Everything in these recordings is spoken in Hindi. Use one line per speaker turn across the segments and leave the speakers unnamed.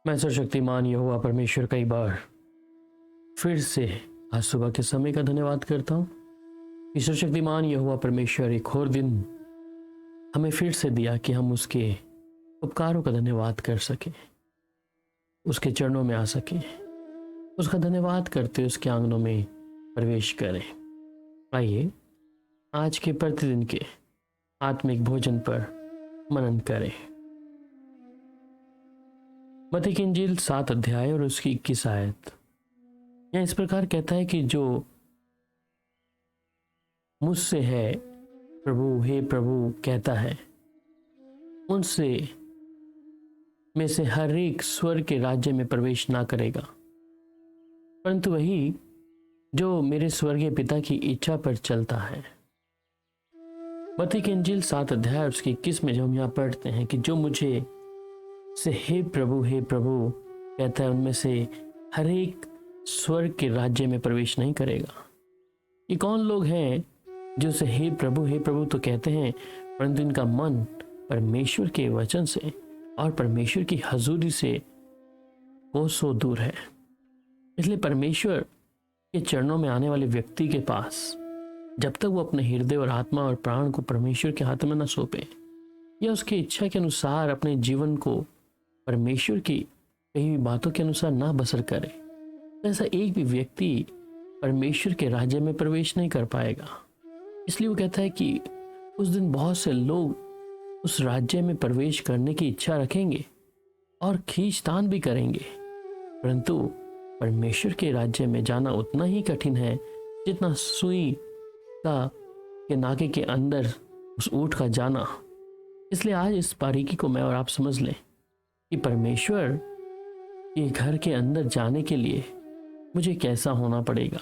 मैं सर्वशक्तिमान यहोवा परमेश्वर कई बार फिर से आज सुबह के समय का धन्यवाद करता हूँ। ईश्वर शक्तिमान यहोवा परमेश्वर एक और दिन हमें फिर से दिया कि हम उसके उपकारों का धन्यवाद कर सकें, उसके चरणों में आ सकें, उसका धन्यवाद करते उसके आंगनों में प्रवेश करें। आइए आज के प्रतिदिन के आत्मिक भोजन पर मनन करें। मत्ती की इंजील 7 अध्याय और उसकी 21 आयत यहाँ इस प्रकार कहता है कि जो मुझसे है प्रभु हे प्रभु कहता है, उनसे में से हर एक स्वर्ग के राज्य में प्रवेश ना करेगा, परंतु वही जो मेरे स्वर्गीय पिता की इच्छा पर चलता है। मत्ती की इंजील 7 अध्याय उसकी 21 में जब हम यहाँ पढ़ते हैं कि जो मुझे से हे प्रभु कहता है, उनमें से हर एक स्वर्ग के राज्य में प्रवेश नहीं करेगा। ये कौन लोग हैं जो से हे प्रभु तो कहते हैं, परंतु इनका मन परमेश्वर के वचन से और परमेश्वर की हजूरी से कोसों दूर है। इसलिए परमेश्वर के चरणों में आने वाले व्यक्ति के पास जब तक वो अपने हृदय और आत्मा और प्राण को परमेश्वर के हाथ में न सौंपे या उसकी इच्छा के अनुसार अपने जीवन को परमेश्वर की कही हुई बातों के अनुसार ना बसर करे, तो ऐसा एक भी व्यक्ति परमेश्वर के राज्य में प्रवेश नहीं कर पाएगा। इसलिए वो कहता है कि उस दिन बहुत से लोग उस राज्य में प्रवेश करने की इच्छा रखेंगे और खींचतान भी करेंगे, परंतु परमेश्वर के राज्य में जाना उतना ही कठिन है जितना सुई का के नाके के अंदर उस ऊंट का जाना। इसलिए आज इस बारीकी को मैं और आप समझ लें कि परमेश्वर के घर के अंदर जाने के लिए मुझे कैसा होना पड़ेगा,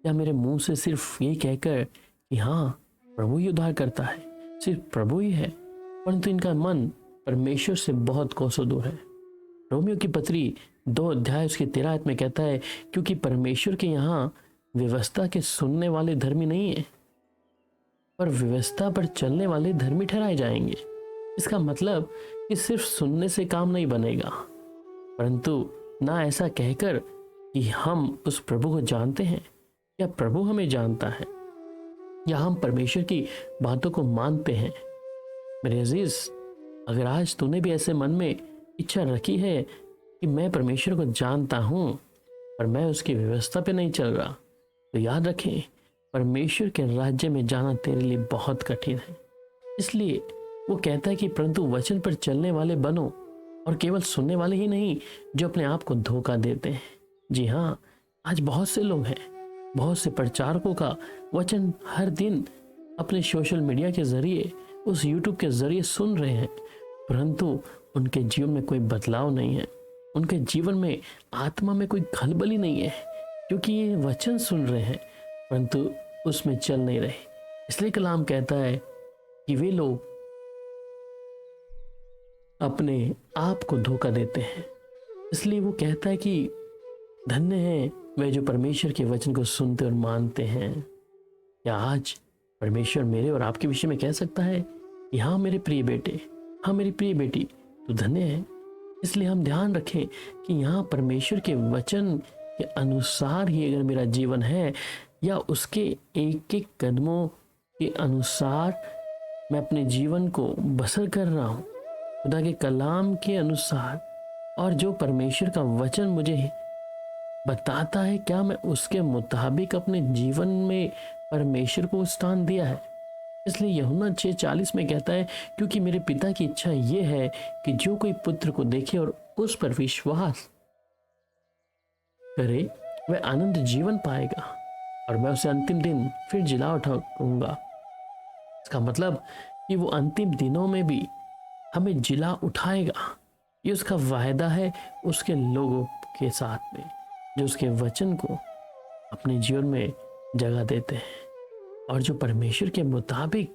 या मेरे मुंह से सिर्फ ये कहकर कि हाँ प्रभु ही उद्धार करता है, सिर्फ प्रभु ही है, परंतु इनका मन परमेश्वर से बहुत कोसों दूर है। रोमियो की पत्री 2 अध्याय उसके 13 आयत में कहता है, क्योंकि परमेश्वर के यहाँ व्यवस्था के सुनने वाले धर्मी नहीं है, पर व्यवस्था पर चलने वाले धर्मी ठहराए जाएंगे। इसका मतलब कि सिर्फ सुनने से काम नहीं बनेगा, परंतु ना ऐसा कहकर कि हम उस प्रभु को जानते हैं या प्रभु हमें जानता है या हम परमेश्वर की बातों को मानते हैं। मेरे अजीज, अगर आज तूने भी ऐसे मन में इच्छा रखी है कि मैं परमेश्वर को जानता हूं पर मैं उसकी व्यवस्था पे नहीं चल रहा, तो याद रखें परमेश्वर के राज्य में जाना तेरे लिए बहुत कठिन है। इसलिए वो कहता है कि परंतु वचन पर चलने वाले बनो, और केवल सुनने वाले ही नहीं जो अपने आप को धोखा देते हैं। जी हाँ, आज बहुत से लोग हैं, बहुत से प्रचारकों का वचन हर दिन अपने सोशल मीडिया के जरिए, उस यूट्यूब के जरिए सुन रहे हैं, परंतु उनके जीवन में कोई बदलाव नहीं है, उनके जीवन में आत्मा में कोई खलबली नहीं है, क्योंकि ये वचन सुन रहे हैं परंतु उसमें चल नहीं रहे। इसलिए कलाम कहता है कि वे लोग अपने आप को धोखा देते हैं। इसलिए वो कहता है कि धन्य है वे जो परमेश्वर के वचन को सुनते और मानते हैं। क्या आज परमेश्वर मेरे और आपके विषय में कह सकता है कि हाँ मेरे प्रिय बेटे, हाँ मेरी प्रिय बेटी, तू धन्य है। इसलिए हम ध्यान रखें कि यहाँ परमेश्वर के वचन के अनुसार ही अगर मेरा जीवन है, या उसके एक एक कदमों के अनुसार मैं अपने जीवन को बसर कर रहा हूँ, खुदा के कलाम के अनुसार, और जो परमेश्वर का वचन मुझे बताता है क्या मैं उसके मुताबिक अपने जीवन में परमेश्वर को स्थान दिया है। इसलिए यूहन्ना 6:40 में कहता है, क्योंकि मेरे पिता की इच्छा यह है कि जो कोई पुत्र को देखे और उस पर विश्वास करे वह आनंद जीवन पाएगा, और मैं उसे अंतिम दिन फिर जिला उठाऊंगा। इसका मतलब कि वो अंतिम दिनों में भी हमें जिला उठाएगा। ये उसका वायदा है उसके लोगों के साथ में जो उसके वचन को अपने जीवन में जगह देते हैं और जो परमेश्वर के मुताबिक,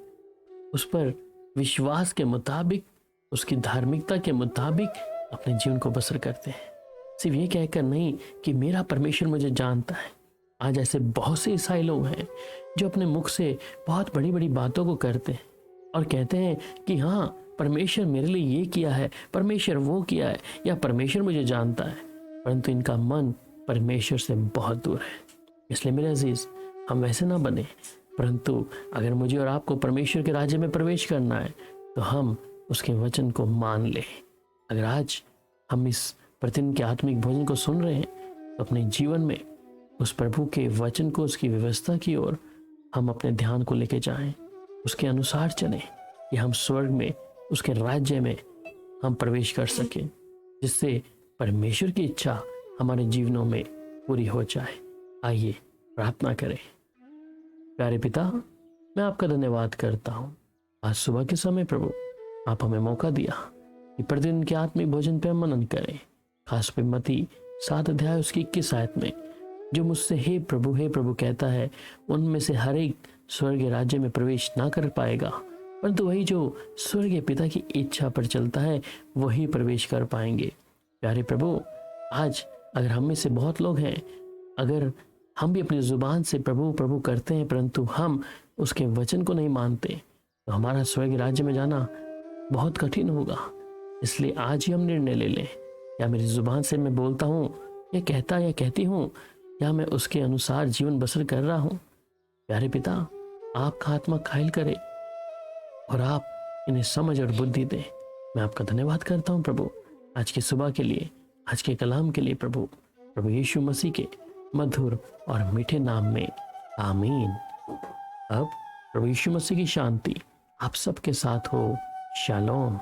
उस पर विश्वास के मुताबिक, उसकी धार्मिकता के मुताबिक अपने जीवन को बसर करते हैं। सिर्फ ये कहकर नहीं कि मेरा परमेश्वर मुझे जानता है। आज ऐसे बहुत से ईसाई लोग हैं जो अपने मुख से बहुत बड़ी बड़ी बातों को करते हैं और कहते हैं कि हाँ परमेश्वर मेरे लिए ये किया है, परमेश्वर वो किया है, या परमेश्वर मुझे जानता है, परंतु इनका मन परमेश्वर से बहुत दूर है। इसलिए मेरे अजीज, हम वैसे ना बने, परंतु अगर मुझे और आपको परमेश्वर के राज्य में प्रवेश करना है तो हम उसके वचन को मान लें। अगर आज हम इस प्रतिदिन के आत्मिक भोजन को सुन रहे हैं तो अपने जीवन में उस प्रभु के वचन को, उसकी व्यवस्था की ओर हम अपने ध्यान को लेके जाएं, उसके अनुसार चलें कि हम स्वर्ग में, उसके राज्य में हम प्रवेश कर सकें, जिससे परमेश्वर की इच्छा हमारे जीवनों में पूरी हो जाए। आइए प्रार्थना करें। प्यारे पिता, मैं आपका धन्यवाद करता हूँ। आज सुबह के समय प्रभु आप हमें मौका दिया कि प्रतिदिन के आत्मिक भोजन पे हम मनन करें। खास पे मती 7 अध्याय उसकी 21 आयत में जो मुझसे हे प्रभु कहता है, उनमें से हर एक स्वर्गीय राज्य में प्रवेश ना कर पाएगा, परंतु वही जो स्वर्गीय पिता की इच्छा पर चलता है वही प्रवेश कर पाएंगे। प्यारे प्रभु, आज अगर हम में से बहुत लोग हैं, अगर हम भी अपनी जुबान से प्रभु प्रभु करते हैं परंतु हम उसके वचन को नहीं मानते, तो हमारा स्वर्गीय राज्य में जाना बहुत कठिन होगा। इसलिए आज ही हम निर्णय ले लें, या मेरी जुबान से मैं बोलता हूँ, या कहता या कहती हूँ, या मैं उसके अनुसार जीवन बसर कर रहा हूँ। प्यारे पिता, आपका आत्मा खाइल करे और आप इन्हें समझ और बुद्धि दें। मैं आपका धन्यवाद करता हूँ प्रभु, आज की सुबह के लिए, आज के कलाम के लिए प्रभु यीशु मसीह के मधुर और मीठे नाम में, आमीन। अब प्रभु यीशु मसीह की शांति आप सबके साथ हो। शालोम।